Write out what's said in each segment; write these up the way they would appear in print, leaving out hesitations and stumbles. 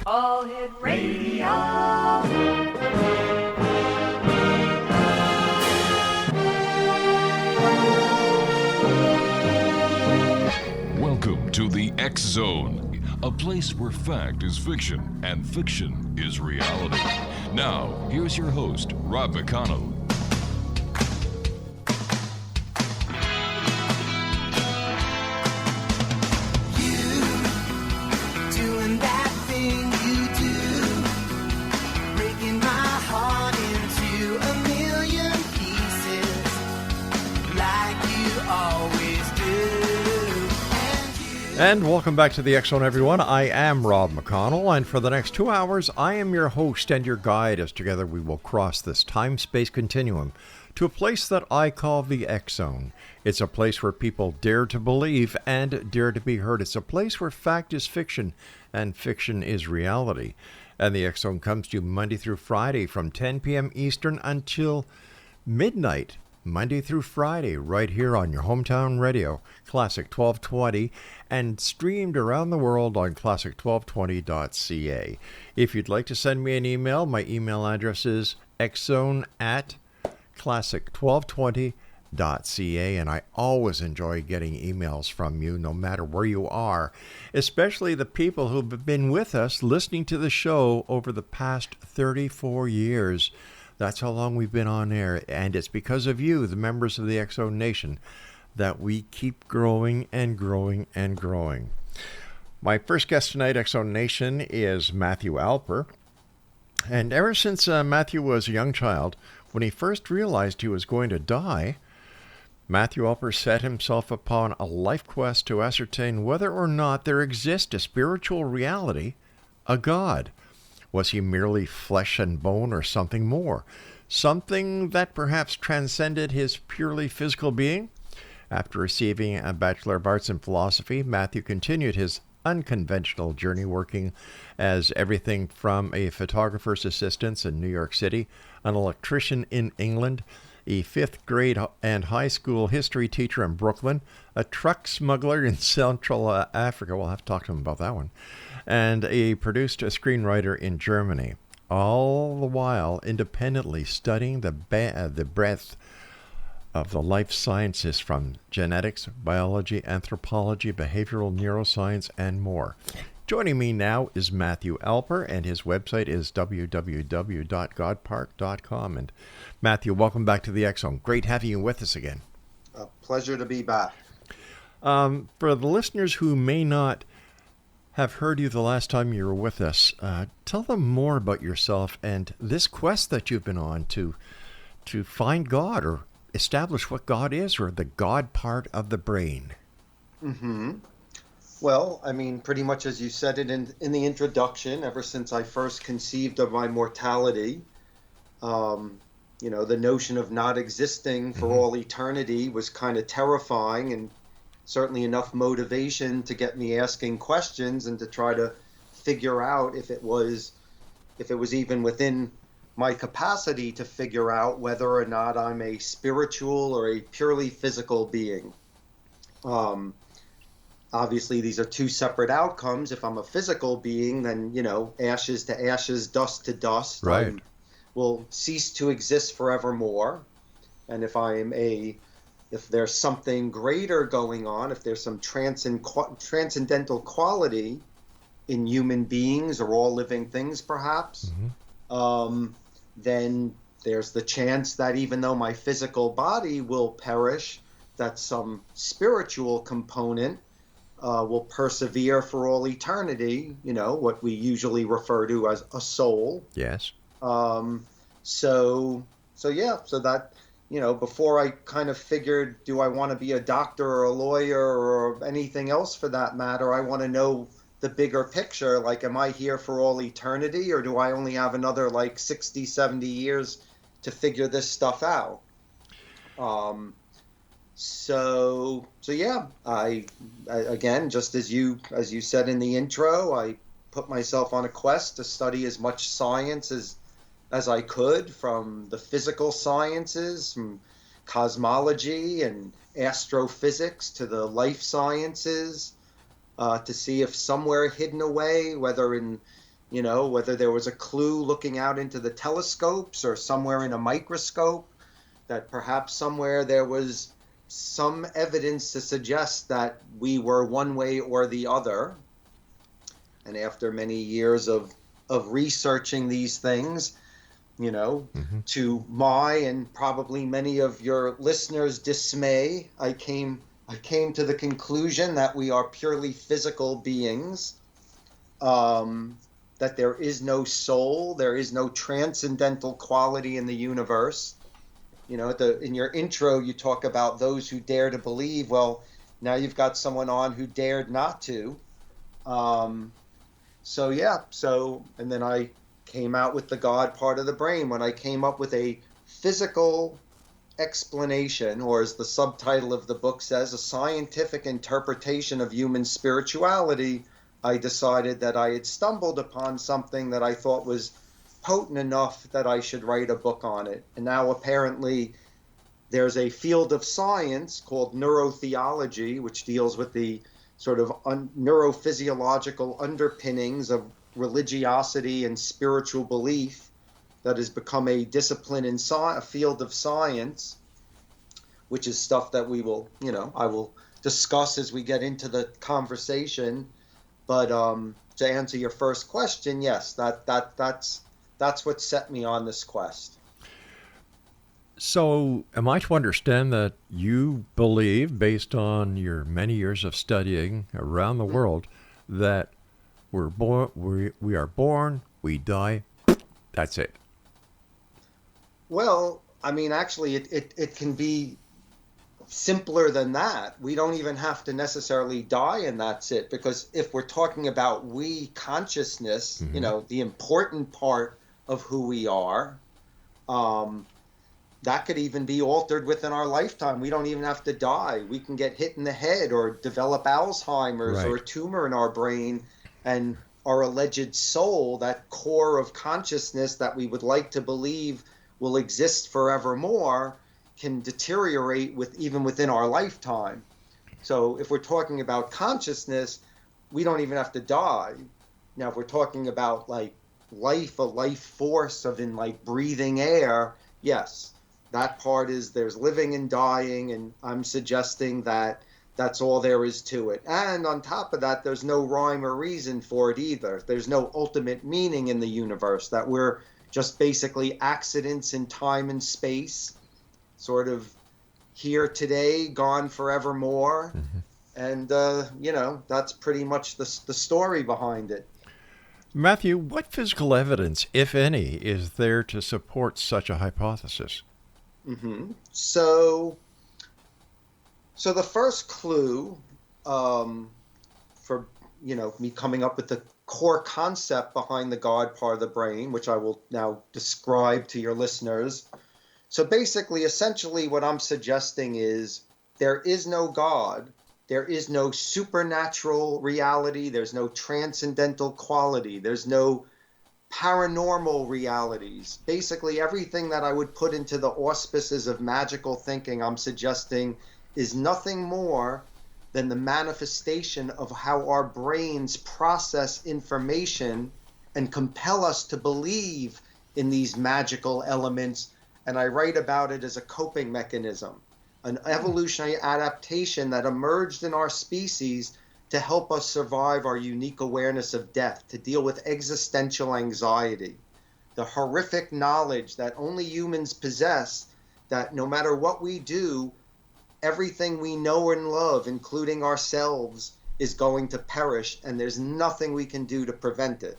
All Hit Radio. Welcome to the X Zone, a place where fact is fiction and fiction is reality. Now, here's your host, Rob McConnell. And welcome back to the X Zone, everyone. I am Rob McConnell, and for the next 2 hours, I am your host and your guide as together we will cross this time-space continuum to a place that I call the X Zone. It's a place where people dare to believe and dare to be heard. It's a place where fact is fiction and fiction is reality. And the X Zone comes to you Monday through Friday from 10 p.m. Eastern until midnight. Monday through Friday, right here on your hometown radio, Classic 1220, and streamed around the world on classic1220.ca. If you'd like to send me an email, my email address is xzone@classic1220.ca, and I always enjoy getting emails from you, no matter where you are, especially the people who've been with us listening to the show over the past 34 years. That's how long we've been on air, and it's because of you, the members of the X Zone Nation, that we keep growing and growing and growing. My first guest tonight, X Zone Nation, is Matthew Alper. And ever since Matthew was a young child, when he first realized he was going to die, Matthew Alper set himself upon a life quest to ascertain whether or not there exists a spiritual reality, a God. Was he merely flesh and bone or something more? Something that perhaps transcended his purely physical being? After receiving a Bachelor of Arts in Philosophy, Matthew continued his unconventional journey working as everything from a photographer's assistant in New York City, an electrician in England, a fifth grade and high school history teacher in Brooklyn, a truck smuggler in Central Africa. We'll have to talk to him about that one. And a screenwriter in Germany, all the while independently studying the breadth of the life sciences from genetics, biology, anthropology, behavioral neuroscience, and more. Joining me now is Matthew Alper, and his website is www.godpark.com. And Matthew, welcome back to the X Zone. Great having you with us again. A pleasure to be back. For the listeners who may not have heard you the last time you were with us, tell them more about yourself and this quest that you've been on to find God or establish what God is, or the God part of the brain. Mm-hmm. Well, I mean, pretty much as you said it in the introduction, ever since I first conceived of my mortality, the notion of not existing for all eternity was kind of terrifying, and certainly enough motivation to get me asking questions and to try to figure out if it was even within my capacity to figure out whether or not I'm a spiritual or a purely physical being. Obviously, these are two separate outcomes. If I'm a physical being, then, ashes to ashes, dust to dust, right, I will cease to exist forevermore. And if there's something greater going on, if there's some transcendental quality in human beings or all living things, perhaps, then there's the chance that even though my physical body will perish, that some spiritual component will persevere for all eternity, what we usually refer to as a soul. Yes. So that, before I kind of figured, do I want to be a doctor or a lawyer or anything else for that matter, I want to know the bigger picture. Like, am I here for all eternity, or do I only have another 60, 70 years to figure this stuff out? So yeah, I again, just as you said in the intro, I put myself on a quest to study as much science as I could, from the physical sciences, from cosmology and astrophysics, to the life sciences, to see if somewhere hidden away, whether there was a clue looking out into the telescopes or somewhere in a microscope, that perhaps somewhere there was some evidence to suggest that we were one way or the other. And after many years of researching these things, to my and probably many of your listeners' dismay, I came to the conclusion that we are purely physical beings, that there is no soul, there is no transcendental quality in the universe. In your intro, you talk about those who dare to believe. Well, now you've got someone on who dared not to. And then I came out with the God part of the brain when I came up with a physical explanation, or as the subtitle of the book says, a scientific interpretation of human spirituality. I decided that I had stumbled upon something that I thought was potent enough that I should write a book on it. And now apparently there's a field of science called neurotheology, which deals with the sort of neurophysiological underpinnings of religiosity and spiritual belief, that has become a discipline in a field of science, which is stuff that I will discuss as we get into the conversation. But to answer your first question, yes, that's what set me on this quest. So am I to understand that you believe, based on your many years of studying around the world, that we're born, we are born, we die, that's it? Well, I mean, actually, it can be simpler than that. We don't even have to necessarily die and that's it. Because if we're talking about we consciousness, the important part of who we are, that could even be altered within our lifetime. We don't even have to die. We can get hit in the head or develop Alzheimer's or a tumor in our brain, and our alleged soul, that core of consciousness that we would like to believe will exist forevermore, can deteriorate even within our lifetime. So if we're talking about consciousness, we don't even have to die. Now, if we're talking about like life, a life force of breathing air, yes, that part is there's living and dying, and I'm suggesting that that's all there is to it. And on top of that, there's no rhyme or reason for it either. There's no ultimate meaning in the universe, that we're just basically accidents in time and space, sort of here today, gone forevermore. And, that's pretty much the story behind it. Matthew, what physical evidence, if any, is there to support such a hypothesis? So the first clue for me coming up with the core concept behind the God part of the brain, which I will now describe to your listeners. So basically, essentially, what I'm suggesting is there is no God, there is no supernatural reality, there's no transcendental quality, there's no paranormal realities. Basically, everything that I would put into the auspices of magical thinking, I'm suggesting, is nothing more than the manifestation of how our brains process information and compel us to believe in these magical elements. And I write about it as a coping mechanism, an evolutionary adaptation that emerged in our species to help us survive our unique awareness of death, to deal with existential anxiety, the horrific knowledge that only humans possess, that no matter what we do, everything we know and love, including ourselves, is going to perish, and there's nothing we can do to prevent it.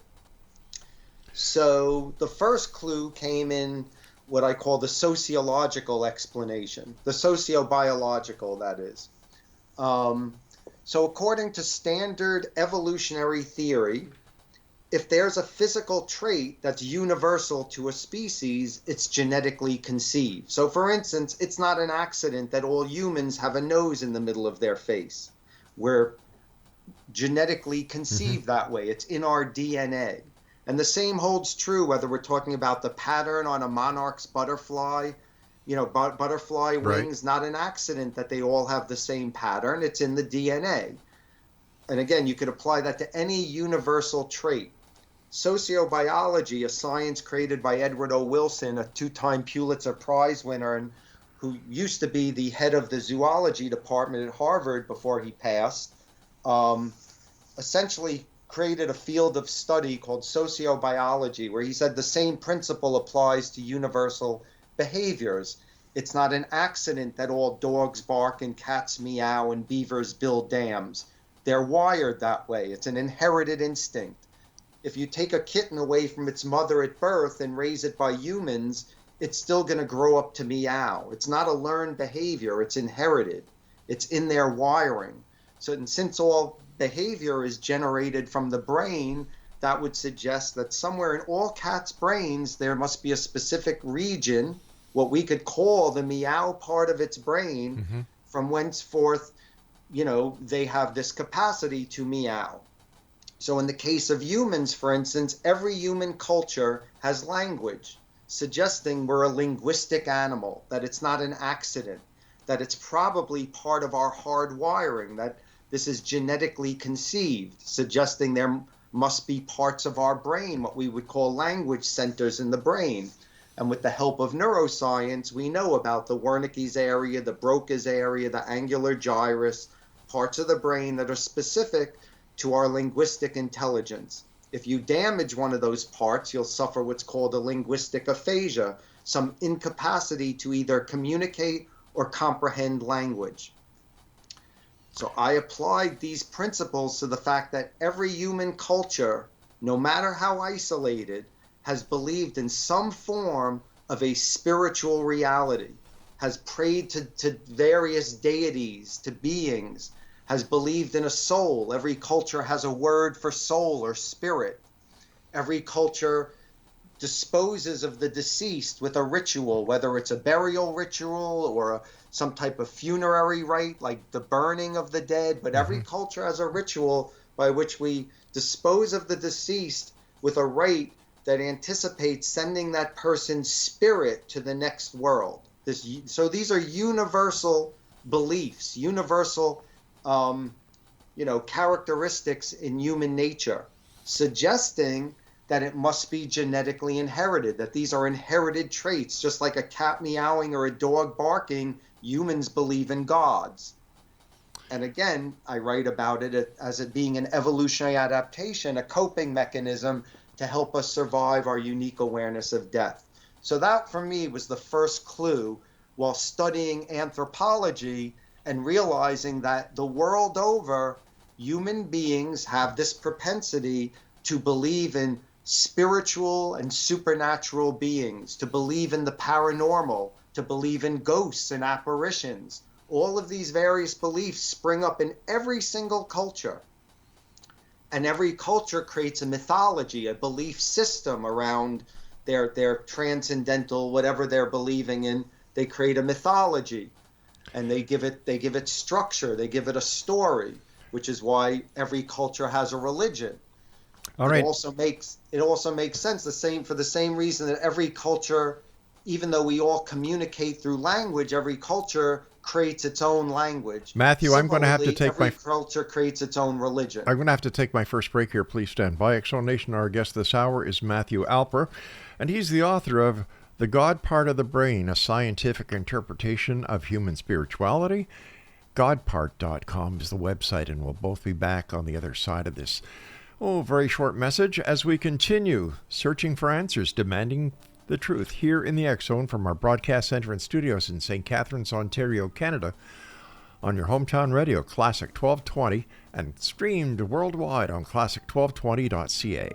So the first clue came in what I call the sociological explanation, the sociobiological, that is. So according to standard evolutionary theory, if there's a physical trait that's universal to a species, it's genetically conceived. So for instance, it's not an accident that all humans have a nose in the middle of their face. We're genetically conceived that way. It's in our DNA. And the same holds true whether we're talking about the pattern on a monarch's butterfly, butterfly wings, not an accident that they all have the same pattern. It's in the DNA. And again, you could apply that to any universal trait. Sociobiology, a science created by Edward O. Wilson, a two-time Pulitzer Prize winner, and who used to be the head of the zoology department at Harvard before he passed, essentially created a field of study called sociobiology, where he said the same principle applies to universal behaviors. It's not an accident that all dogs bark and cats meow and beavers build dams. They're wired that way. It's an inherited instinct. If you take a kitten away from its mother at birth and raise it by humans, it's still going to grow up to meow. It's not a learned behavior. It's inherited. It's in their wiring. So, and since all behavior is generated from the brain, that would suggest that somewhere in all cats' brains, there must be a specific region, what we could call the meow part of its brain, from whenceforth, they have this capacity to meow. So in the case of humans, for instance, every human culture has language, suggesting we're a linguistic animal, that it's not an accident, that it's probably part of our hard wiring, that this is genetically conceived, suggesting there must be parts of our brain, what we would call language centers in the brain. And with the help of neuroscience, we know about the Wernicke's area, the Broca's area, the angular gyrus, parts of the brain that are specific to our linguistic intelligence. If you damage one of those parts, you'll suffer what's called a linguistic aphasia, some incapacity to either communicate or comprehend language. So I applied these principles to the fact that every human culture, no matter how isolated, has believed in some form of a spiritual reality, has prayed to various deities, to beings, has believed in a soul. Every culture has a word for soul or spirit. Every culture disposes of the deceased with a ritual, whether it's a burial ritual or some type of funerary rite, like the burning of the dead. But every culture has a ritual by which we dispose of the deceased with a rite that anticipates sending that person's spirit to the next world. So these are universal beliefs, universal characteristics in human nature, suggesting that it must be genetically inherited, that these are inherited traits. Just like a cat meowing or a dog barking, humans believe in gods. And again, I write about it as it being an evolutionary adaptation, a coping mechanism to help us survive our unique awareness of death. So that, for me, was the first clue while studying anthropology and realizing that the world over, human beings have this propensity to believe in spiritual and supernatural beings, to believe in the paranormal, to believe in ghosts and apparitions. All of these various beliefs spring up in every single culture. And every culture creates a mythology, a belief system around their transcendental, whatever they're believing in. They create a mythology. And they give it structure, they give it a story, which is why every culture has a religion. All right. It also makes sense for the same reason that every culture, even though we all communicate through language, every culture creates its own language. Matthew, I'm going to have to take every culture creates its own religion. I'm going to have to take my first break here. Please stand by. Explanation. Our guest this hour is Matthew Alper, and he's the author of The God Part of the Brain, a scientific interpretation of human spirituality. Godpart.com is the website, and we'll both be back on the other side of this very short message as we continue searching for answers, demanding the truth here in the X Zone from our broadcast center and studios in St. Catharines, Ontario, Canada, on your hometown radio, Classic 1220, and streamed worldwide on classic1220.ca.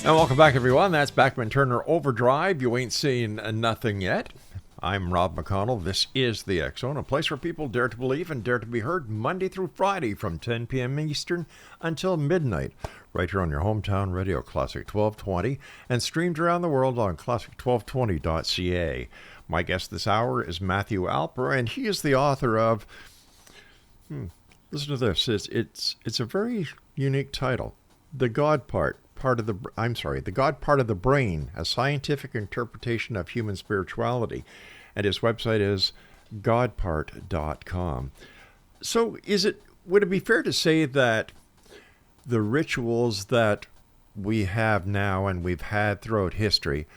And welcome back, everyone. That's Backman Turner Overdrive. You ain't seen nothing yet. I'm Rob McConnell. This is the X Zone, a place where people dare to believe and dare to be heard Monday through Friday from 10 p.m. Eastern until midnight, right here on your hometown radio, Classic 1220, and streamed around the world on classic1220.ca. My guest this hour is Matthew Alper, and he is the author of, listen to this, it's a very unique title, The God Part of the Brain, a scientific interpretation of human spirituality. And his website is godpart.com. So would it be fair to say that the rituals that we have now and we've had throughout history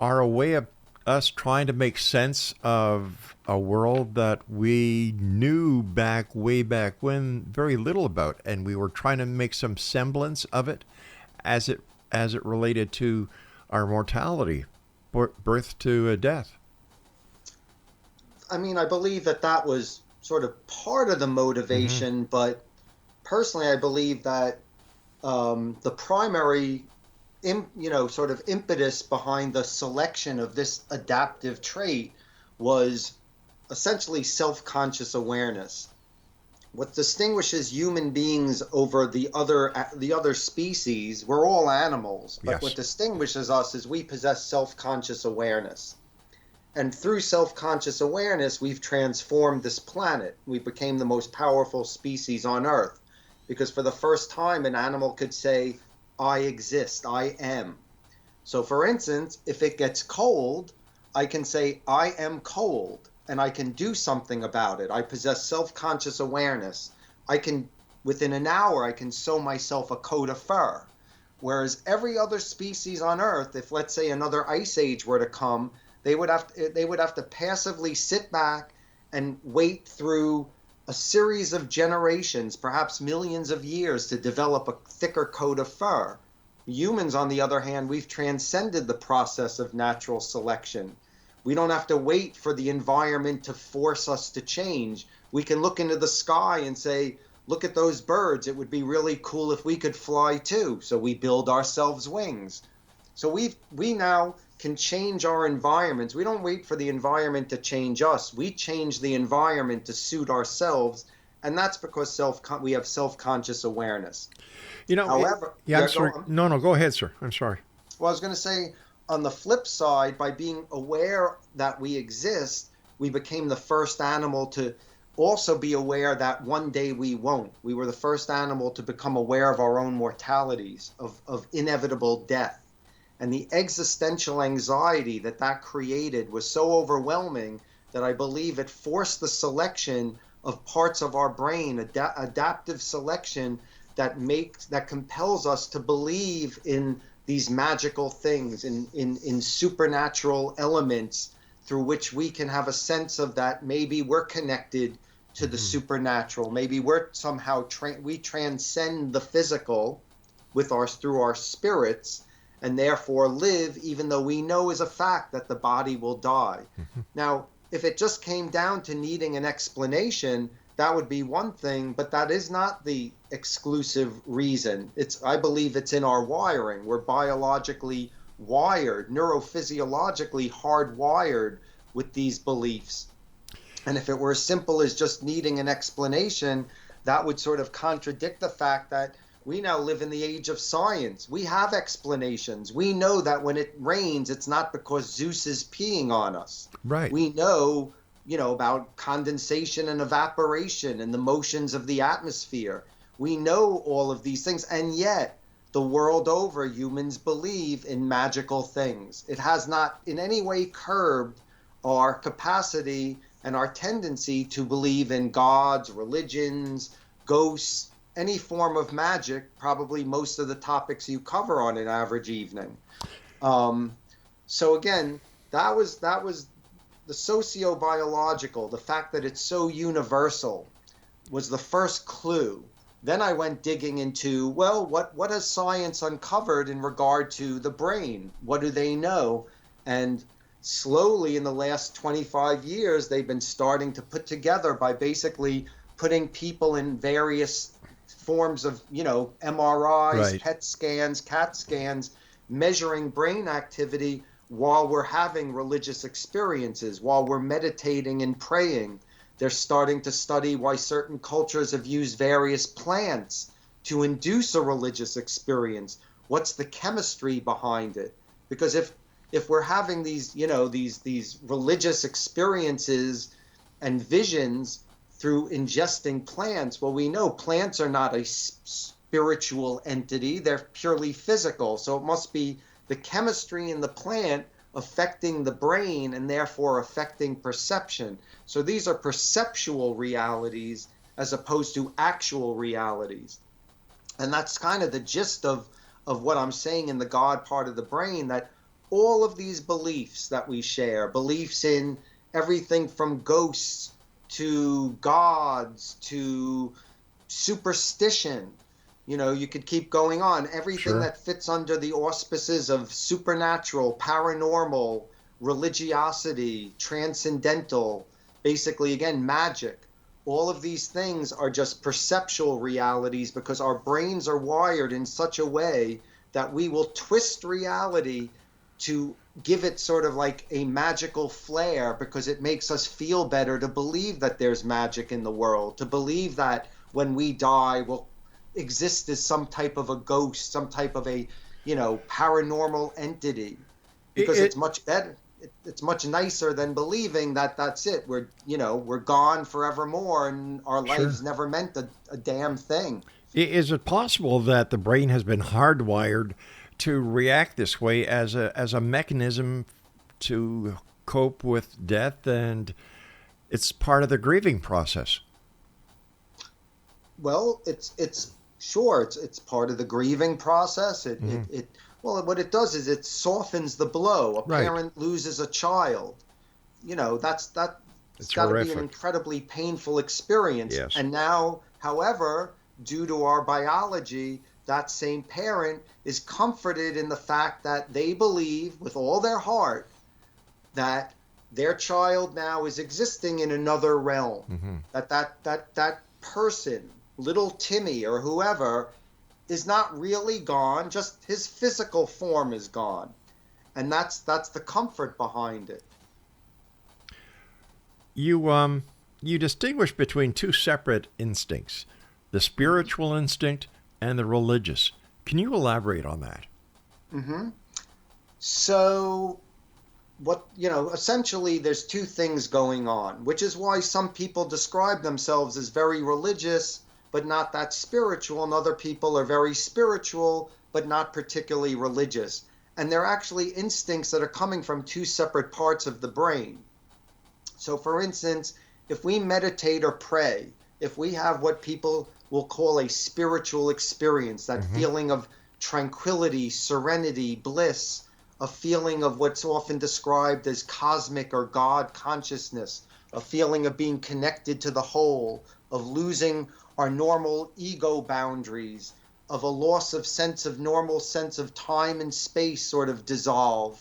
are a way of us trying to make sense of a world that we knew way back when very little about, and we were trying to make some semblance of it as it related to our mortality, birth to death? I mean, I believe that was sort of part of the motivation, but personally, I believe that the primary, sort of impetus behind the selection of this adaptive trait was essentially self-conscious awareness. What distinguishes human beings over the other species, we're all animals, but What distinguishes us is we possess self-conscious awareness. And through self-conscious awareness, we've transformed this planet. We became the most powerful species on Earth, because for the first time, an animal could say, I exist, I am. So for instance, if it gets cold, I can say, I am cold. And I can do something about it. I possess self-conscious awareness. Within an hour, I can sew myself a coat of fur. Whereas every other species on Earth, if let's say another ice age were to come, they would have to passively sit back and wait through a series of generations, perhaps millions of years, to develop a thicker coat of fur. Humans, on the other hand, we've transcended the process of natural selection. We don't have to wait for the environment to force us to change. We can look into the sky and say, look at those birds. It would be really cool if we could fly too. So we build ourselves wings. So we now can change our environments. We don't wait for the environment to change us. We change the environment to suit ourselves. And that's because we have self-conscious awareness. However, I'm sorry. No, go ahead, sir. I'm sorry. Well, I was going to say, on the flip side, by being aware that we exist, we became the first animal to also be aware that one day we won't. We were the first animal to become aware of our own mortalities, of inevitable death. And the existential anxiety that created was so overwhelming that I believe it forced the selection of parts of our brain, adaptive selection that compels us to believe in these magical things, in supernatural elements through which we can have a sense of that maybe we're connected to the supernatural. Maybe we're somehow we transcend the physical through our spirits, and therefore live, even though we know as a fact that the body will die. Now, if it just came down to needing an explanation, that would be one thing, but that is not the exclusive reason. I believe it's in our wiring. We're biologically wired, neurophysiologically hardwired with these beliefs. And if it were as simple as just needing an explanation, that would sort of contradict the fact that we now live in the age of science. We have explanations. We know that when it rains, it's not because Zeus is peeing on us. Right. We know about condensation and evaporation and the motions of the atmosphere. We know all of these things, and yet the world over, humans believe in magical things. It has not in any way curbed our capacity and our tendency to believe in gods, religions, ghosts, any form of magic, probably most of the topics you cover on an average evening. So again, that was the sociobiological, the fact that it's so universal was the first clue. Then I went digging into, well, what has science uncovered in regard to the brain? What do they know? And slowly in the last 25 years, they've been starting to put together by basically putting people in various forms of, MRIs, right, PET scans, CAT scans, measuring brain activity. while we're having religious experiences, while we're meditating and praying. They're starting to study why certain cultures have used various plants to induce a religious experience. What's the chemistry behind it? Because if we're having these, you know, these religious experiences and visions through ingesting plants, well, we know plants are not a spiritual entity, they're purely physical. So it must be the chemistry in the plant affecting the brain and therefore affecting perception. So these are perceptual realities as opposed to actual realities. And that's kind of the gist of what I'm saying in the God part of the brain, that all of these beliefs that we share, beliefs in everything from ghosts to gods to superstition, you know, you could keep going on. Everything Sure. that fits under the auspices of supernatural, paranormal, religiosity, transcendental, basically, again, magic. All of these things are just perceptual realities because our brains are wired in such a way that we will twist reality to give it sort of like a magical flair because it makes us feel better to believe that there's magic in the world, to believe that when we die, we'll exist as some type of a ghost, some type of a, you know, paranormal entity, because it's much better. It's much nicer than believing that that's it. We're, you know, we're gone forevermore and our lives never meant a damn thing. Is it possible that the brain has been hardwired to react this way as a mechanism to cope with death, and it's part of the grieving process? Well, it's sure it's part of the grieving process. Well, what it does is it softens the blow. A parent loses a child. You know, it's got to be an incredibly painful experience. Yes. And now, however, due to our biology, that same parent is comforted in the fact that they believe with all their heart that their child now is existing in another realm. That person, little Timmy or whoever, is not really gone, just his physical form is gone. And that's the comfort behind it. You distinguish between two separate instincts, the spiritual instinct and the religious. Can you elaborate on that? So what, you know, essentially there's two things going on, which is why some people describe themselves as very religious but not that spiritual, and other people are very spiritual but not particularly religious. And they're actually instincts that are coming from two separate parts of the brain. So for instance, if we meditate or pray, if we have what people will call a spiritual experience, that feeling of tranquility, serenity, bliss, a feeling of what's often described as cosmic or God consciousness, a feeling of being connected to the whole, of losing our normal ego boundaries, of a loss of normal sense of time and space sort of dissolve.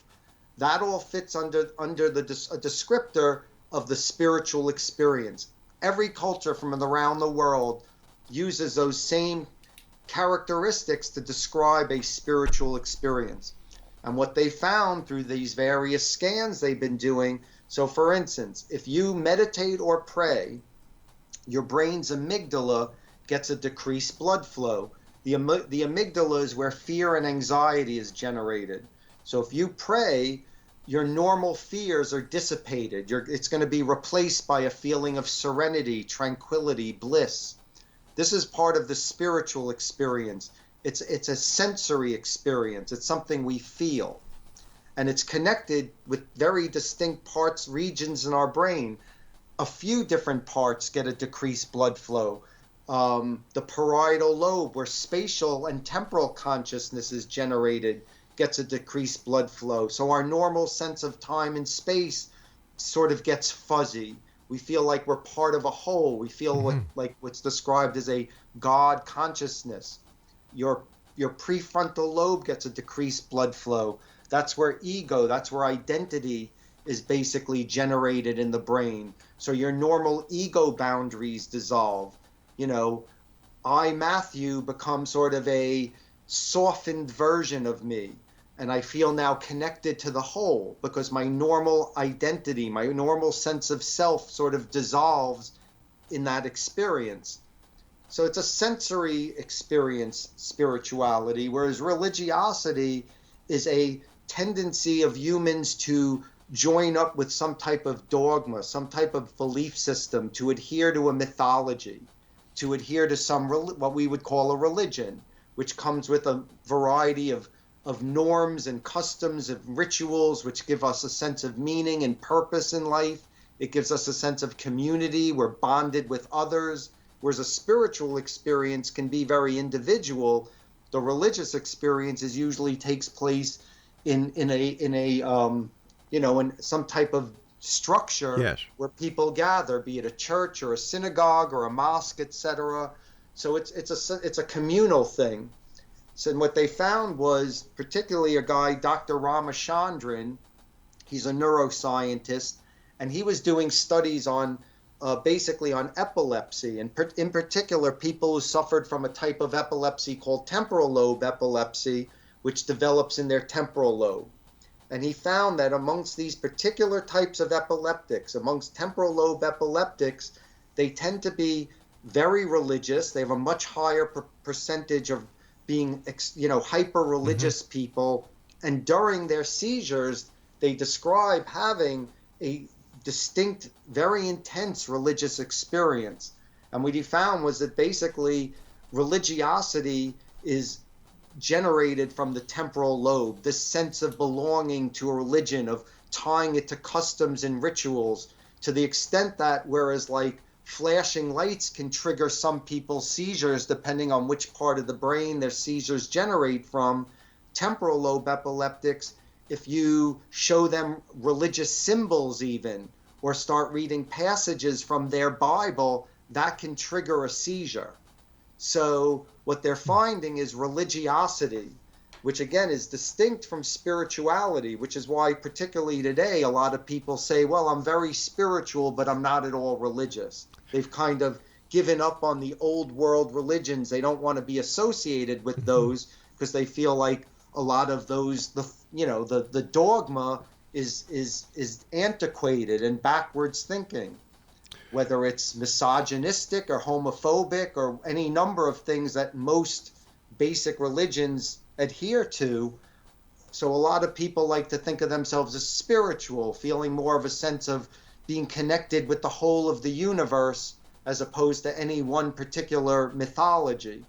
That all fits under a descriptor of the spiritual experience. Every culture from around the world uses those same characteristics to describe a spiritual experience. And what they found through these various scans they've been doing, so for instance, if you meditate or pray, your brain's amygdala gets a decreased blood flow. The amygdala is where fear and anxiety is generated. So if you pray, your normal fears are dissipated. It's going to be replaced by a feeling of serenity, tranquility, bliss. This is part of the spiritual experience. It's a sensory experience. It's something we feel. And it's connected with very distinct parts, regions in our brain. A few different parts get a decreased blood flow. The parietal lobe, where spatial and temporal consciousness is generated, gets a decreased blood flow. So our normal sense of time and space sort of gets fuzzy. We feel like we're part of a whole. We feel like what's described as a God consciousness. Your prefrontal lobe gets a decreased blood flow. That's where ego, that's where identity is basically generated in the brain. So your normal ego boundaries dissolve. You know, I, Matthew, become sort of a softened version of me. and I feel now connected to the whole because my normal identity, my normal sense of self sort of dissolves in that experience. So it's a sensory experience, spirituality, whereas religiosity is a tendency of humans to join up with some type of dogma, some type of belief system, to adhere to a mythology, to adhere to some what we would call a religion, which comes with a variety of norms and customs, of rituals, which give us a sense of meaning and purpose in life. It gives us a sense of community. We're bonded with others. Whereas a spiritual experience can be very individual. The religious experience usually takes place in some type of structure, Yes, where people gather, be it a church or a synagogue or a mosque, etc. So it's a communal thing. So what they found was, particularly a guy, Dr. Ramachandran, he's a neuroscientist, and he was doing studies on basically on epilepsy, and in particular people who suffered from a type of epilepsy called temporal lobe epilepsy, which develops in their temporal lobe. And he found that amongst these particular types of epileptics, amongst temporal lobe epileptics, they tend to be very religious. They have a much higher percentage of being, hyper-religious people. And during their seizures, they describe having a distinct, very intense religious experience. And what he found was that basically religiosity is generated from the temporal lobe, this sense of belonging to a religion, of tying it to customs and rituals, to the extent that whereas like flashing lights can trigger some people's seizures depending on which part of the brain their seizures generate from, temporal lobe epileptics, if you show them religious symbols even, or start reading passages from their Bible, that can trigger a seizure. So what they're finding is religiosity, which again is distinct from spirituality, which is why particularly today a lot of people say, well, I'm very spiritual, but I'm not at all religious. They've kind of given up on the old world religions. They don't want to be associated with those because they feel like a lot of those, the dogma is antiquated and backwards thinking, whether it's misogynistic or homophobic or any number of things that most basic religions adhere to. So a lot of people like to think of themselves as spiritual, feeling more of a sense of being connected with the whole of the universe as opposed to any one particular mythology.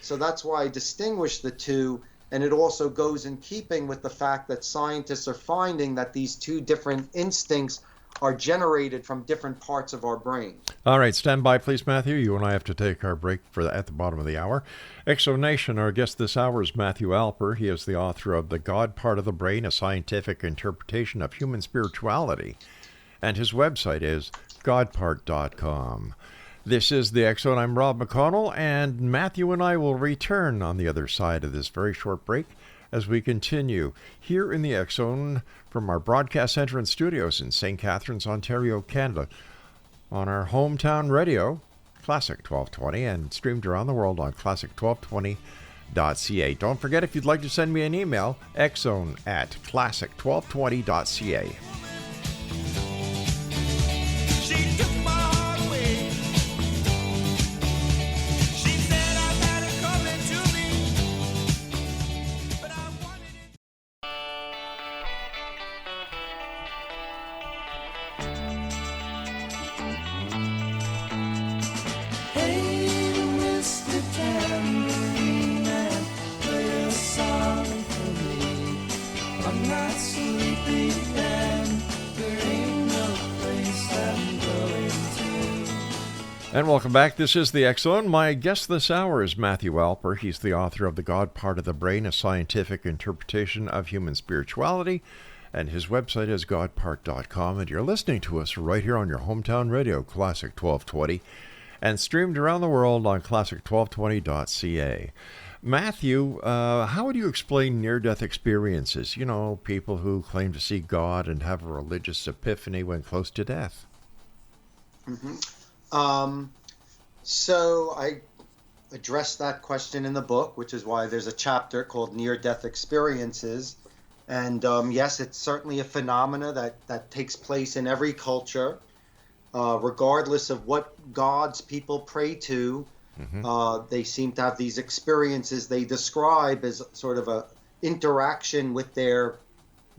So that's why I distinguish the two. And it also goes in keeping with the fact that scientists are finding that these two different instincts are generated from different parts of our brain. All right, stand by, please, Matthew. You and I have to take our break at the bottom of the hour. Exonation, our guest this hour is Matthew Alper. He is the author of The God Part of the Brain, a Scientific Interpretation of Human Spirituality. And his website is godpart.com. This is the X Zone. I'm Rob McConnell, and Matthew and I will return on the other side of this very short break as we continue here in the X Zone from our broadcast center and studios in St. Catharines, Ontario, Canada, on our hometown radio, Classic 1220, and streamed around the world on classic1220.ca. Don't forget, if you'd like to send me an email, xzone@classic1220.ca. And welcome back. This is the X Zone. My guest this hour is Matthew Alper. He's the author of The God Part of the Brain, a Scientific Interpretation of Human Spirituality. And his website is godpart.com. And you're listening to us right here on your hometown radio, Classic 1220, and streamed around the world on classic1220.ca. Matthew, how would you explain near-death experiences? You know, people who claim to see God and have a religious epiphany when close to death. Mm-hmm. So I addressed that question in the book, which is why there's a chapter called Near-Death Experiences. And yes, it's certainly a phenomena that takes place in every culture, regardless of what gods people pray to. They seem to have these experiences they describe as sort of a interaction with their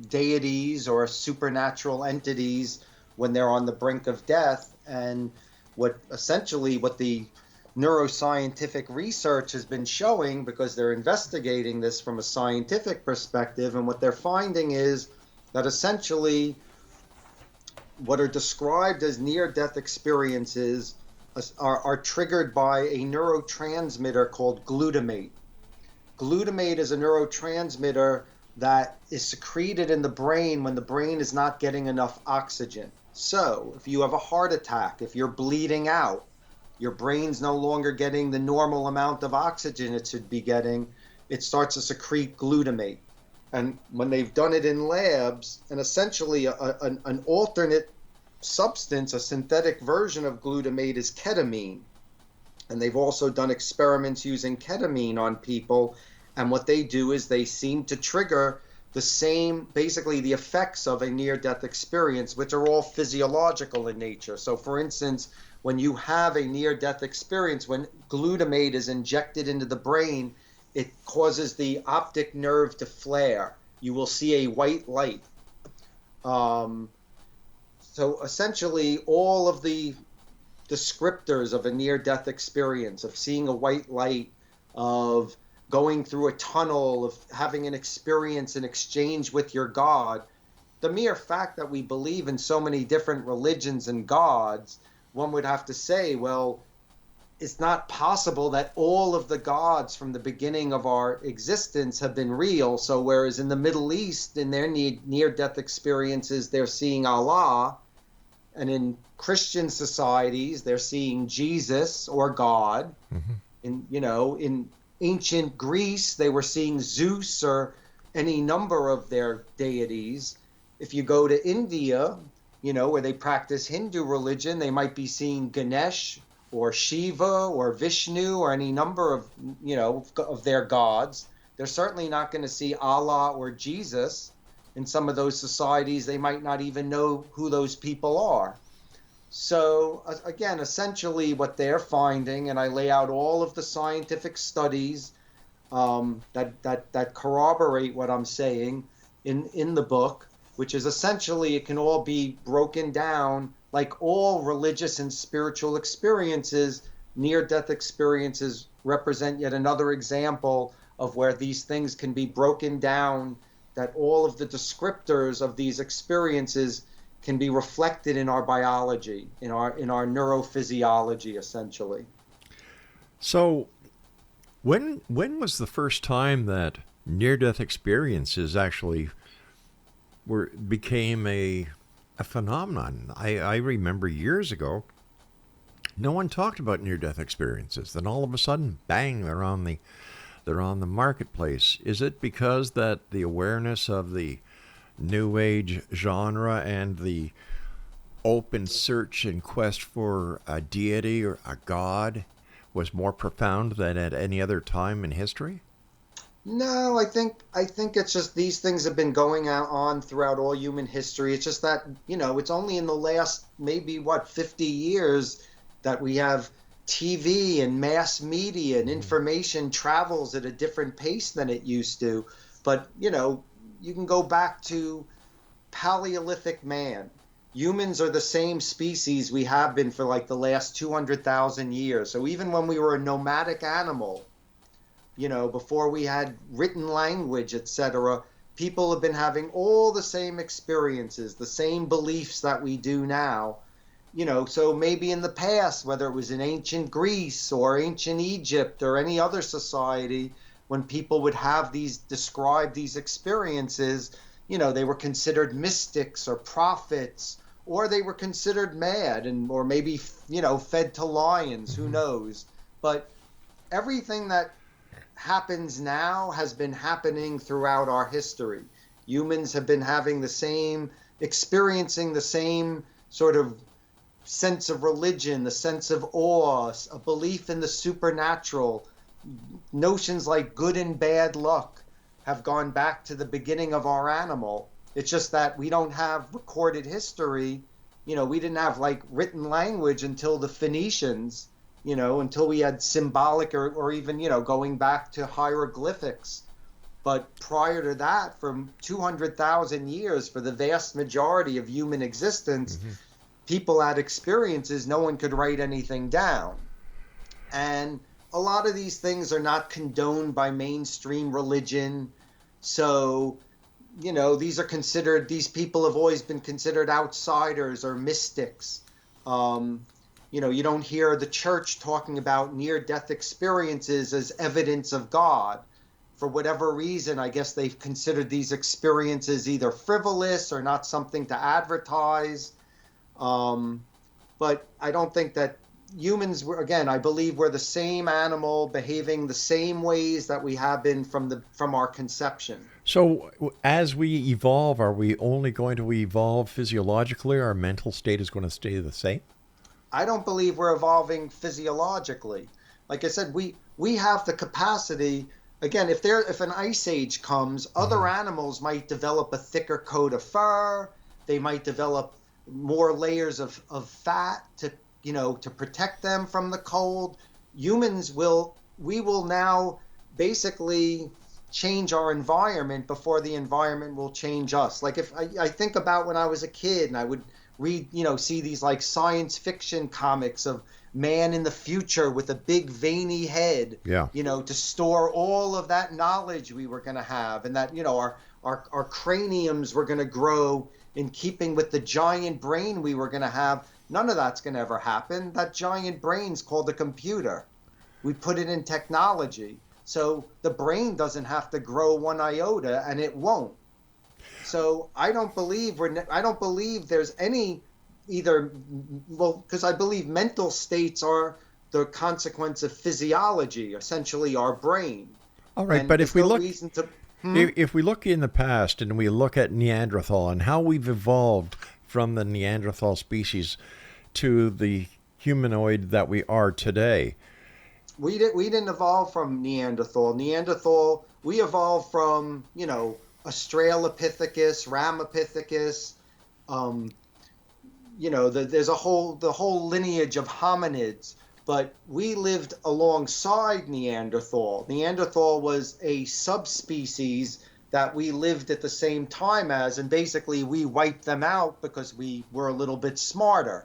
deities or supernatural entities when they're on the brink of death. And what the neuroscientific research has been showing, because they're investigating this from a scientific perspective, and what they're finding is that essentially what are described as near-death experiences are triggered by a neurotransmitter called glutamate. Glutamate is a neurotransmitter that is secreted in the brain when the brain is not getting enough oxygen. So if you have a heart attack, if you're bleeding out, your brain's no longer getting the normal amount of oxygen it should be getting, it starts to secrete glutamate. And when they've done it in labs, and essentially an alternate substance, a synthetic version of glutamate, is ketamine. And they've also done experiments using ketamine on people. And what they do is they seem to trigger the same, basically the effects of a near-death experience, which are all physiological in nature. So for instance, when you have a near-death experience, when glutamate is injected into the brain, it causes the optic nerve to flare. You will see a white light. So essentially, all of the descriptors of a near-death experience, of seeing a white light, of going through a tunnel, of having an experience, an exchange with your God, the mere fact that we believe in so many different religions and gods, one would have to say, well, it's not possible that all of the gods from the beginning of our existence have been real. So whereas in the Middle East, in their near-death experiences, they're seeing Allah, and in Christian societies, they're seeing Jesus or God. In ancient Greece, they were seeing Zeus or any number of their deities. If you go to India, where they practice Hindu religion, they might be seeing Ganesh or Shiva or Vishnu or any number of, of their gods. They're certainly not going to see Allah or Jesus. In some of those societies, they might not even know who those people are. So again, essentially what they're finding, and I lay out all of the scientific studies that corroborate what I'm saying in the book, which is essentially it can all be broken down like all religious and spiritual experiences. Near-death experiences represent yet another example of where these things can be broken down, that all of the descriptors of these experiences can be reflected in our biology, in our neurophysiology, essentially. So when was the first time that near-death experiences actually became a phenomenon? I remember years ago, no one talked about near-death experiences. Then all of a sudden, bang, they're on the marketplace. Is it because that the awareness of the New Age genre and the open search and quest for a deity or a god was more profound than at any other time in history? No, I think it's just these things have been going on throughout all human history. It's just that, it's only in the last maybe 50 years that we have TV and mass media and information travels at a different pace than it used to. But, you can go back to Paleolithic man. Humans are the same species we have been for like the last 200,000 years. So even when we were a nomadic animal, before we had written language, etc., people have been having all the same experiences, the same beliefs that we do now. So maybe in the past, whether it was in ancient Greece or ancient Egypt or any other society, when people would describe these experiences, they were considered mystics or prophets, or they were considered mad or maybe, fed to lions, who knows. But everything that happens now has been happening throughout our history. Humans have been experiencing the same sort of sense of religion, the sense of awe, a belief in the supernatural, notions like good and bad luck, have gone back to the beginning of our animal. It's just that we don't have recorded history. We didn't have like written language until the Phoenicians, until we had symbolic or even, going back to hieroglyphics. But prior to that, from 200,000 years, for the vast majority of human existence, people had experiences. No one could write anything down. And a lot of these things are not condoned by mainstream religion. So, these people have always been considered outsiders or mystics. You don't hear the church talking about near-death experiences as evidence of God. For whatever reason, I guess they've considered these experiences either frivolous or not something to advertise. But I don't think that humans, again, I believe we're the same animal behaving the same ways that we have been from our conception. So as we evolve, are we only going to evolve physiologically? Our mental state is going to stay the same? I don't believe we're evolving physiologically. Like I said, we have the capacity. Again, if an ice age comes, other animals might develop a thicker coat of fur. They might develop more layers of fat to protect them from the cold. Humans will now basically change our environment before the environment will change us. Like if I think about when I was a kid and I would read, see these like science fiction comics of man in the future with a big veiny head, to store all of that knowledge we were going to have, and that, our craniums were going to grow in keeping with the giant brain we were going to have. None of that's going to ever happen. That giant brain's called a computer. We put it in technology. So the brain doesn't have to grow one iota, and it won't. So I don't believe there's any because I believe mental states are the consequence of physiology, essentially our brain. All right, but if we look in the past and we look at Neanderthal and how we've evolved from the Neanderthal species to the humanoid that we are today. We didn't evolve from Neanderthal. We evolved from, Australopithecus, Ramapithecus. There's the whole lineage of hominids, but we lived alongside Neanderthal. Neanderthal was a subspecies that we lived at the same time as, and basically we wiped them out because we were a little bit smarter.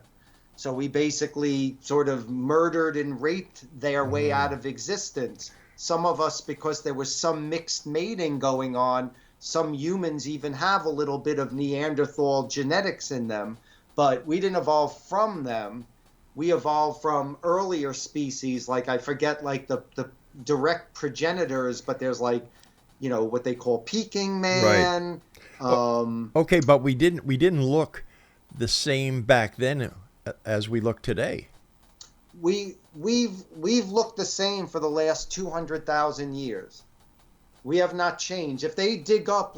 So we basically sort of murdered and raped their way out of existence. Some of us, because there was some mixed mating going on, some humans even have a little bit of Neanderthal genetics in them, but we didn't evolve from them. We evolved from earlier species, like I forget, like the direct progenitors, but there's like, what they call Peking man. Right. Okay, but we didn't look the same back then as we look today. We've looked the same for the last 200,000 years. We have not changed. If they dig up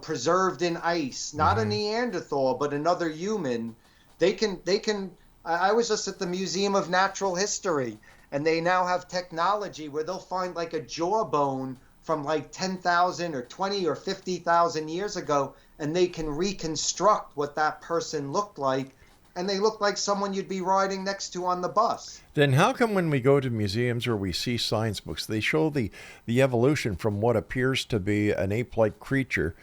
preserved in ice, not a Neanderthal but another human, they can. I was just at the Museum of Natural History, and they now have technology where they'll find like a jawbone from like 10,000 or 20 or 50,000 years ago, and they can reconstruct what that person looked like, and they look like someone you'd be riding next to on the bus. Then how come when we go to museums or we see science books, they show the evolution from what appears to be an ape-like creature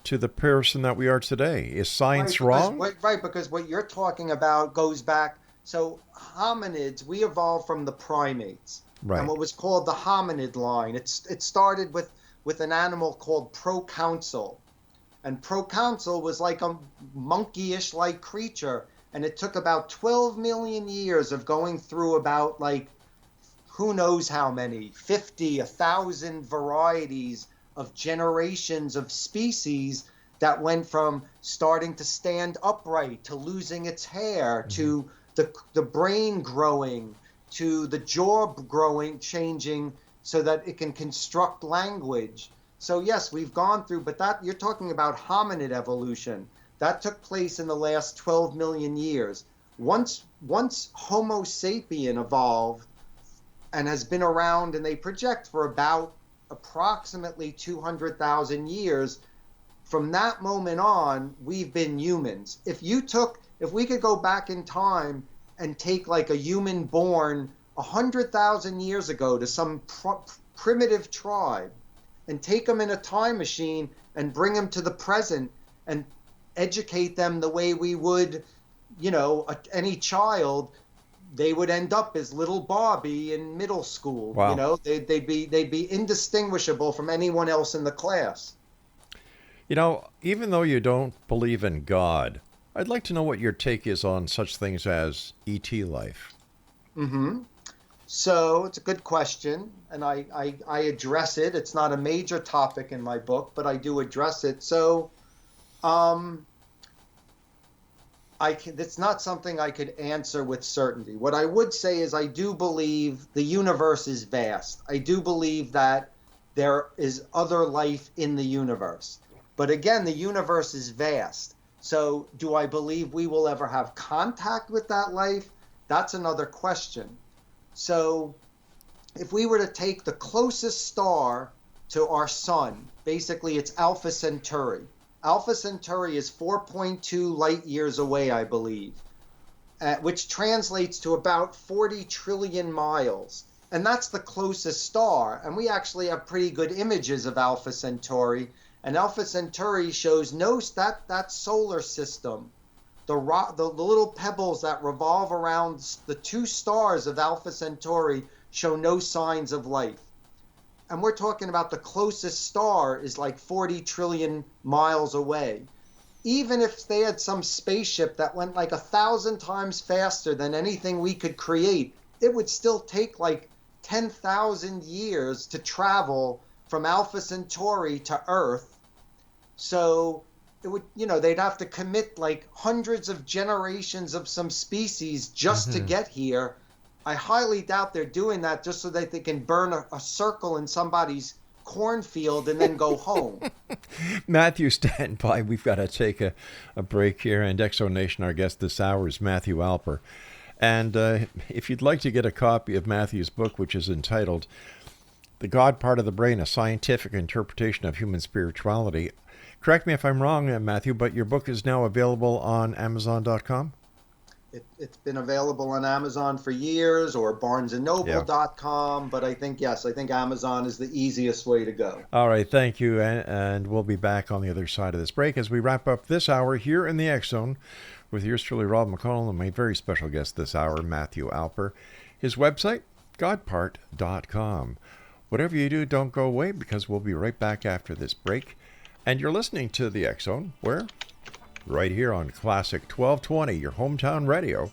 to the person that we are today? Is science wrong? Right, because what you're talking about goes back. So hominids, we evolved from the primates. Right. And what was called the hominid line. It started with an animal called proconsul. And proconsul was like a monkey-ish like creature. And it took about 12 million years of going through about who knows how many, 50, 1,000 varieties of generations of species that went from starting to stand upright to losing its hair to the brain growing to the jaw growing, changing so that it can construct language. So yes, we've gone through, but that you're talking about hominid evolution. That took place in the last 12 million years. Once Homo sapien evolved and has been around, and they project for about approximately 200,000 years. From that moment on, we've been humans. If we could go back in time and take like a human born 100,000 years ago to some primitive tribe and take them in a time machine and bring them to the present and educate them the way we would, any child, they would end up as little Bobby in middle school. Wow. They'd be indistinguishable from anyone else in the class. Even though you don't believe in God, I'd like to know what your take is on such things as ET life. Mm-hmm. So it's a good question, and I address it. It's not a major topic in my book, but I do address it. So it's not something I could answer with certainty. What I would say is I do believe the universe is vast. I do believe that there is other life in the universe. But again, the universe is vast. So do I believe we will ever have contact with that life? That's another question. So if we were to take the closest star to our sun, basically it's Alpha Centauri. Alpha Centauri is 4.2 light years away, I believe, which translates to about 40 trillion miles. And that's the closest star. And we actually have pretty good images of Alpha Centauri. And Alpha Centauri shows that solar system, the little pebbles that revolve around the two stars of Alpha Centauri show no signs of life. And we're talking about the closest star is like 40 trillion miles away. Even if they had some spaceship that went like 1,000 times faster than anything we could create, it would still take like 10,000 years to travel from Alpha Centauri to Earth. So it would, they'd have to commit like hundreds of generations of some species just to get here. I highly doubt they're doing that just so that they can burn a circle in somebody's cornfield and then go home. Matthew, stand by. We've got to take a break here. And Exonation, our guest this hour is Matthew Alper. And if you'd like to get a copy of Matthew's book, which is entitled The God Part of the Brain, A Scientific Interpretation of Human Spirituality. Correct me if I'm wrong, Matthew, but your book is now available on Amazon.com? It's been available on Amazon for years, or BarnesandNoble.com, but I think Amazon is the easiest way to go. All right, thank you, and we'll be back on the other side of this break as we wrap up this hour here in the X Zone with yours truly, Rob McConnell, and my very special guest this hour, Matthew Alper. His website, godpart.com. Whatever you do, don't go away, because we'll be right back after this break. And you're listening to the X Zone, where? Right here on Classic 1220, your hometown radio,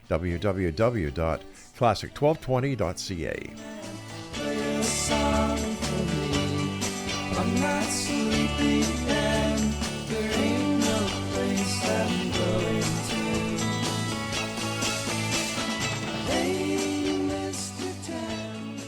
www.classic1220.ca. I'm not sleeping and there ain't no place I'm going to. Hey, Mr. Tambourine.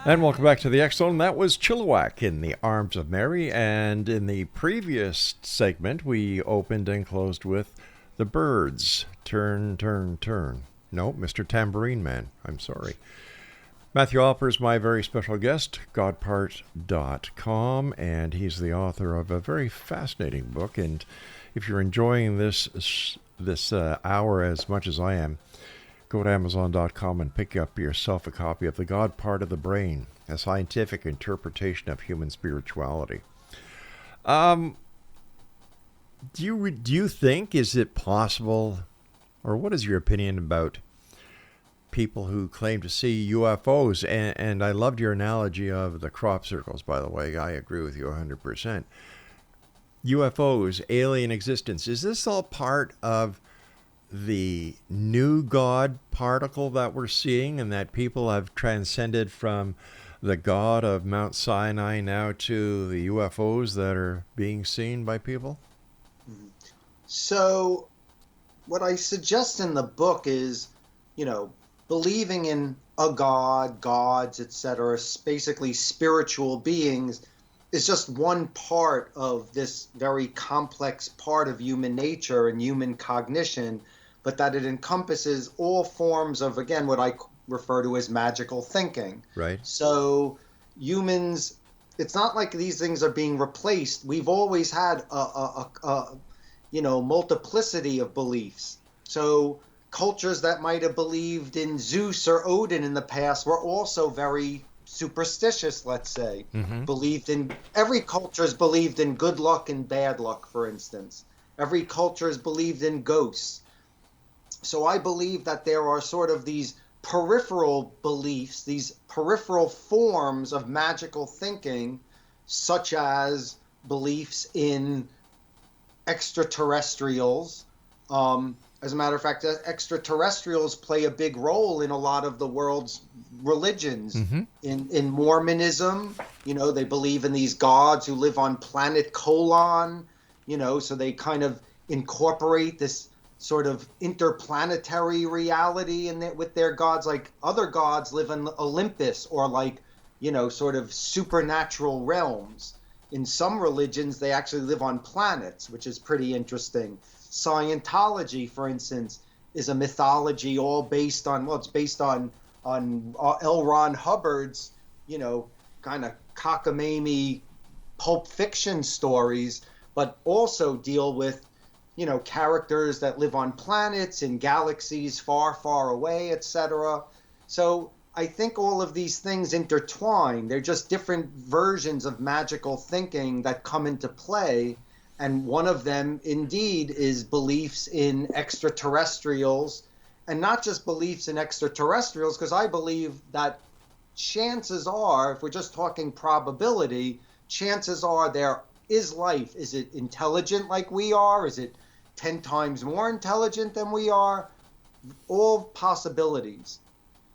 And welcome back to the X Zone. That was Chilliwack in the Arms of Mary. And in the previous segment, we opened and closed with The Byrds. Turn, turn, turn. No, Mr. Tambourine Man. I'm sorry. Matthew Alper is my very special guest, godpart.com, and he's the author of a very fascinating book. And if you're enjoying this hour as much as I am, go to Amazon.com and pick up yourself a copy of The God Part of the Brain, A Scientific Interpretation of Human Spirituality. Do you think, is it possible, or what is your opinion about people who claim to see UFOs? And I loved your analogy of the crop circles, by the way. I agree with you 100%. UFOs, alien existence, is this all part of the new God particle that we're seeing, and that people have transcended from the God of Mount Sinai now to the UFOs that are being seen by people? So, what I suggest in the book is, believing in a God, gods, etc., basically spiritual beings, is just one part of this very complex part of human nature and human cognition, but that it encompasses all forms of, again, what I refer to as magical thinking. Right. So humans, it's not like these things are being replaced. We've always had a multiplicity of beliefs. So cultures that might have believed in Zeus or Odin in the past were also very superstitious, let's say. Every culture has believed in good luck and bad luck, for instance. Every culture has believed in ghosts. So I believe that there are sort of these peripheral beliefs, these peripheral forms of magical thinking, such as beliefs in extraterrestrials. As a matter of fact, extraterrestrials play a big role in a lot of the world's religions. In Mormonism, they believe in these gods who live on planet Colon, so they kind of incorporate this sort of interplanetary reality with their gods. Like other gods live in Olympus or sort of supernatural realms. In some religions, they actually live on planets, which is pretty interesting. Scientology, for instance, is a mythology all based on, it's based on L. Ron Hubbard's, kind of cockamamie pulp fiction stories, but also deal with, characters that live on planets in galaxies far, far away, etc. So I think all of these things intertwine. They're just different versions of magical thinking that come into play. And one of them, indeed, is beliefs in extraterrestrials, and not just beliefs in extraterrestrials, because I believe that chances are, if we're just talking probability, chances are there is life. Is it intelligent like we are? Is it 10 times more intelligent than we are? All possibilities.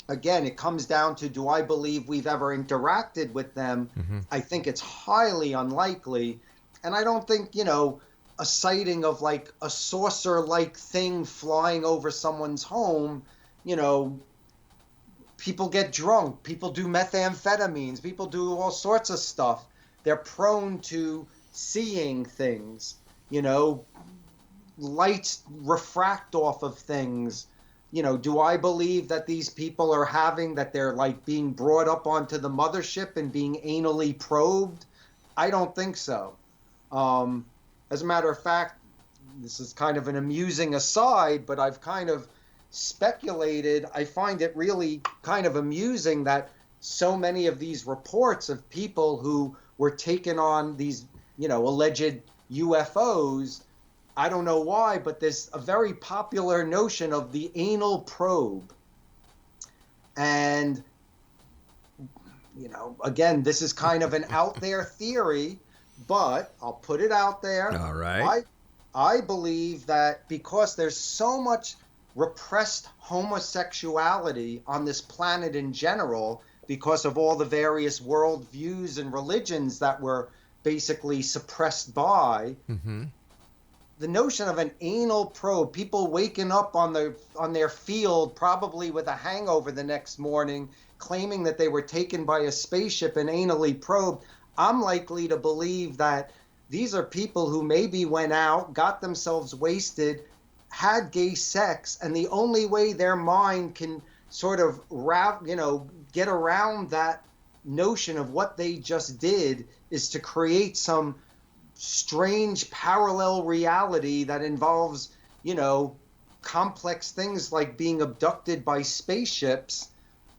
Again, it comes down to, do I believe we've ever interacted with them? I think it's highly unlikely. And I don't think, a sighting of like a saucer-like thing flying over someone's home, people get drunk, people do methamphetamines, people do all sorts of stuff. They're prone to seeing things, lights refract off of things. Do I believe that these people they're like being brought up onto the mothership and being anally probed? I don't think so. As a matter of fact, this is kind of an amusing aside, but I've kind of speculated. I find it really kind of amusing that so many of these reports of people who were taken on these, alleged UFOs, I don't know why, but there's a very popular notion of the anal probe. And, again, this is kind of an out there theory, but I'll put it out there. All right. I believe that because there's so much repressed homosexuality on this planet in general, because of all the various worldviews and religions that were basically suppressed by, the notion of an anal probe, people waking up on their field, probably with a hangover the next morning, claiming that they were taken by a spaceship and anally probed, I'm likely to believe that these are people who maybe went out, got themselves wasted, had gay sex, and the only way their mind can sort of get around that notion of what they just did is to create some strange parallel reality that involves, complex things like being abducted by spaceships.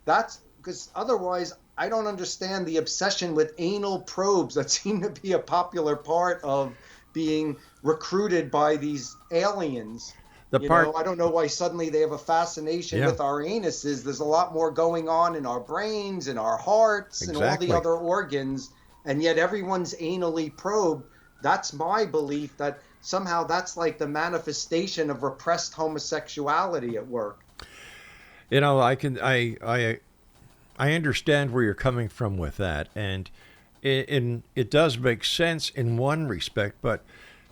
That's because otherwise I don't understand the obsession with anal probes that seem to be a popular part of being recruited by these aliens. I don't know why suddenly they have a fascination with our anuses. There's a lot more going on in our brains, in our hearts, and all the other organs, and yet everyone's anally probed. That's my belief, that somehow that's like the manifestation of repressed homosexuality at work. I I understand where you're coming from with that, and it does make sense in one respect, but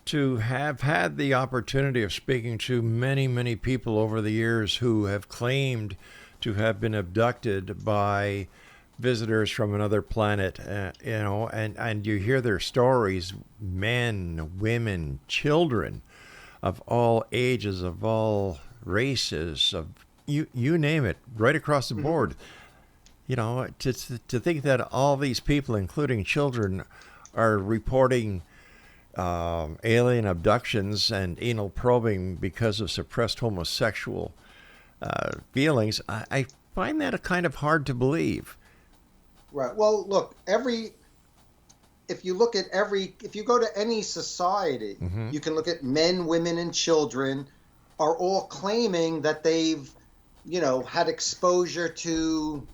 to have had the opportunity of speaking to many, many people over the years who have claimed to have been abducted by visitors from another planet, and you hear their stories, men, women, children of all ages, of all races, of you name it, right across the board. To think that all these people, including children, are reporting alien abductions and anal probing because of suppressed homosexual feelings, I find that kind of hard to believe. Right. Well, look, if you go to any society, you can look at men, women, and children are all claiming that they've, had exposure to,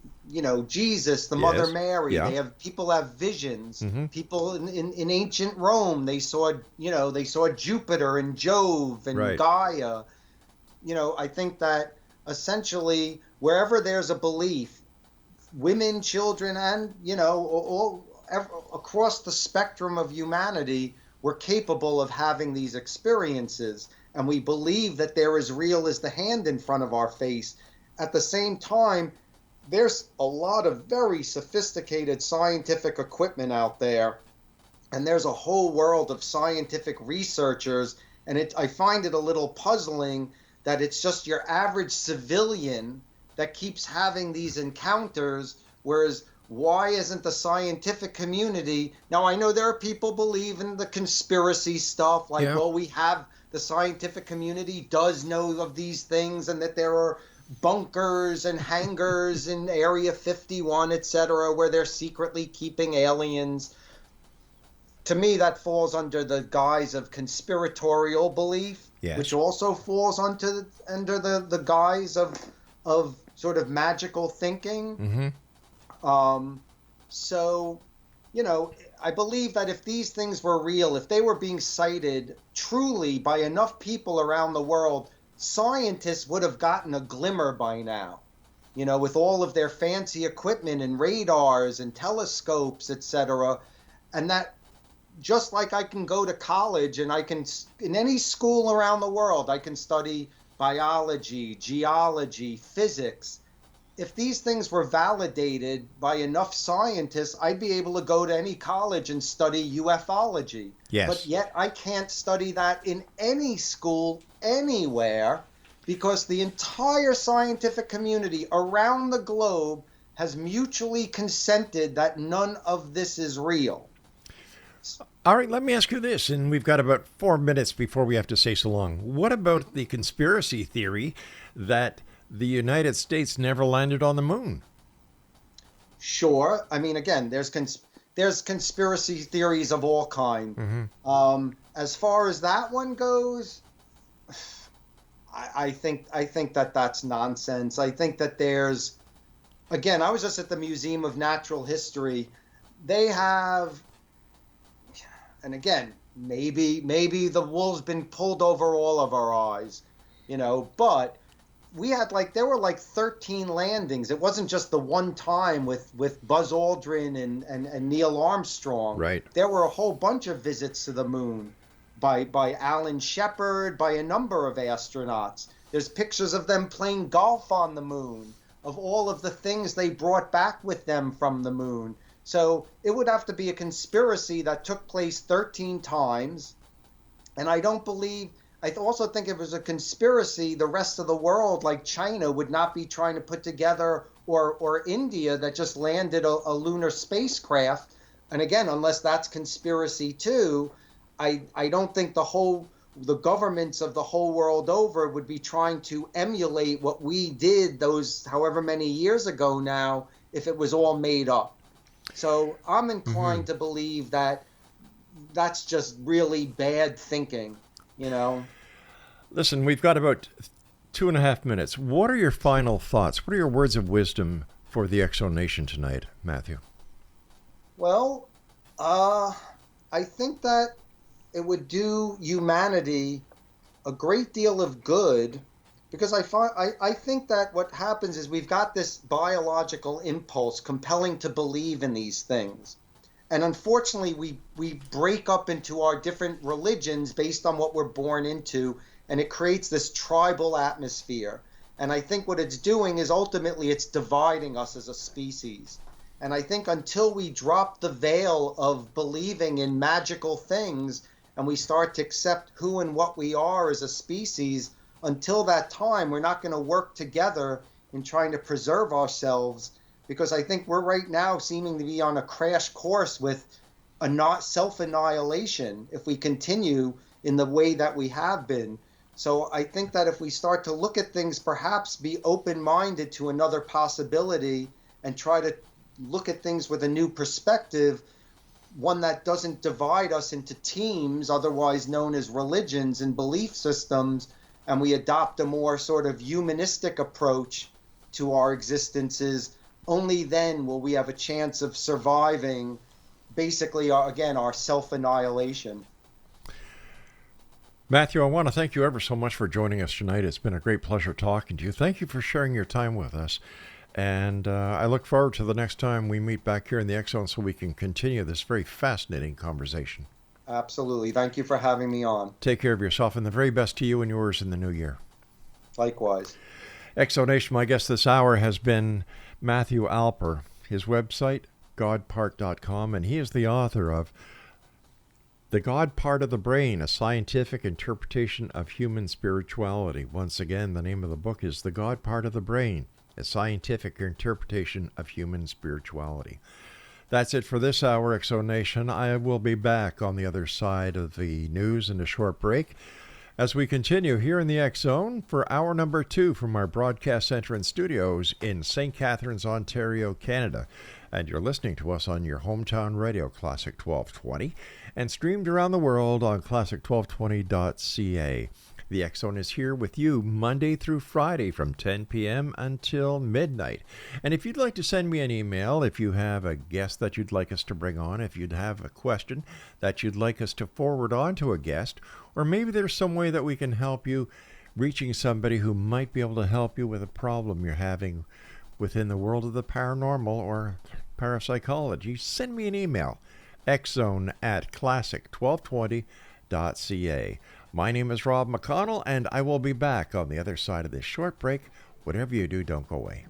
Jesus, the Mother Mary. Yeah. People have visions. People in ancient Rome, they saw Jupiter and Jove and Right. Gaia. I think that essentially wherever there's a belief, women, children, and all across the spectrum of humanity, we're capable of having these experiences, and we believe that they're as real as the hand in front of our face. At the same time, there's a lot of very sophisticated scientific equipment out there, and there's a whole world of scientific researchers, and I find it a little puzzling that it's just your average civilian that keeps having these encounters, whereas why isn't the scientific community? Now, I know there are people believe in the conspiracy stuff, like, well, the scientific community does know of these things, and that there are bunkers and hangars in Area 51, etc., where they're secretly keeping aliens. To me, that falls under the guise of conspiratorial belief, which also falls under the guise of sort of magical thinking. So, I believe that if these things were real, if they were being cited truly by enough people around the world, scientists would have gotten a glimmer by now, with all of their fancy equipment and radars and telescopes, etc. And that, just like I can go to college and in any school around the world, I can study biology, geology, physics. If these things were validated by enough scientists, I'd be able to go to any college and study ufology. Yes. But yet I can't study that in any school anywhere, because the entire scientific community around the globe has mutually consented that none of this is real. All right, let me ask you this, and we've got about 4 minutes before we have to say so long. What about the conspiracy theory that the United States never landed on the moon? Sure. I mean, again, there's conspiracy theories of all kind. As far as that one goes, I think that that's nonsense. I think that there's, again, I was just at the Museum of Natural History. They have, and again, maybe the wool's been pulled over all of our eyes, but we had there were 13 landings. It wasn't just the one time with Buzz Aldrin and Neil Armstrong. Right. There were a whole bunch of visits to the moon by Alan Shepard, by a number of astronauts. There's pictures of them playing golf on the moon, of all of the things they brought back with them from the moon. So it would have to be a conspiracy that took place 13 times. And I also think if it was a conspiracy, the rest of the world, like China, would not be trying to put together, or India that just landed a lunar spacecraft. And again, unless that's conspiracy too, I don't think the governments of the whole world over would be trying to emulate what we did those however many years ago now, if it was all made up. So I'm inclined to believe that that's just really bad thinking, Listen, we've got about 2.5 minutes. What are your final thoughts? What are your words of wisdom for the Exo Nation tonight, Matthew? Well, I think that it would do humanity a great deal of good Because I think that what happens is we've got this biological impulse compelling to believe in these things. And unfortunately, we break up into our different religions based on what we're born into, and it creates this tribal atmosphere. And I think what it's doing is ultimately it's dividing us as a species. And I think until we drop the veil of believing in magical things and we start to accept who and what we are as a species, until that time, we're not going to work together in trying to preserve ourselves, because I think we're right now seeming to be on a crash course with a not self-annihilation if we continue in the way that we have been. So I think that if we start to look at things, perhaps be open-minded to another possibility and try to look at things with a new perspective, one that doesn't divide us into teams, otherwise known as religions and belief systems, and we adopt a more sort of humanistic approach to our existences, only then will we have a chance of surviving, basically, again, our self-annihilation. Matthew, I want to thank you ever so much for joining us tonight. It's been a great pleasure talking to you. Thank you for sharing your time with us. And I look forward to the next time we meet back here in the X Zone so we can continue this very fascinating conversation. Absolutely. Thank you for having me on. Take care of yourself, and the very best to you and yours in the new year. Likewise. Exonation, my guest this hour has been Matthew Alper. His website, godpart.com, and he is the author of The God Part of the Brain, a Scientific Interpretation of Human Spirituality. Once again, the name of the book is The God Part of the Brain, a Scientific Interpretation of Human Spirituality. That's it for this hour, Exonation. I will be back on the other side of the news in a short break as we continue here in the X Zone for hour number 2 from our broadcast center and studios in St. Catharines, Ontario, Canada. And you're listening to us on your hometown radio, Classic 1220, and streamed around the world on classic1220.ca. The X Zone is here with you Monday through Friday from 10 p.m. until midnight. And if you'd like to send me an email, if you have a guest that you'd like us to bring on, if you'd have a question that you'd like us to forward on to a guest, or maybe there's some way that we can help you reaching somebody who might be able to help you with a problem you're having within the world of the paranormal or parapsychology, send me an email, xzone@classic1220.ca. My name is Rob McConnell, and I will be back on the other side of this short break. Whatever you do, don't go away.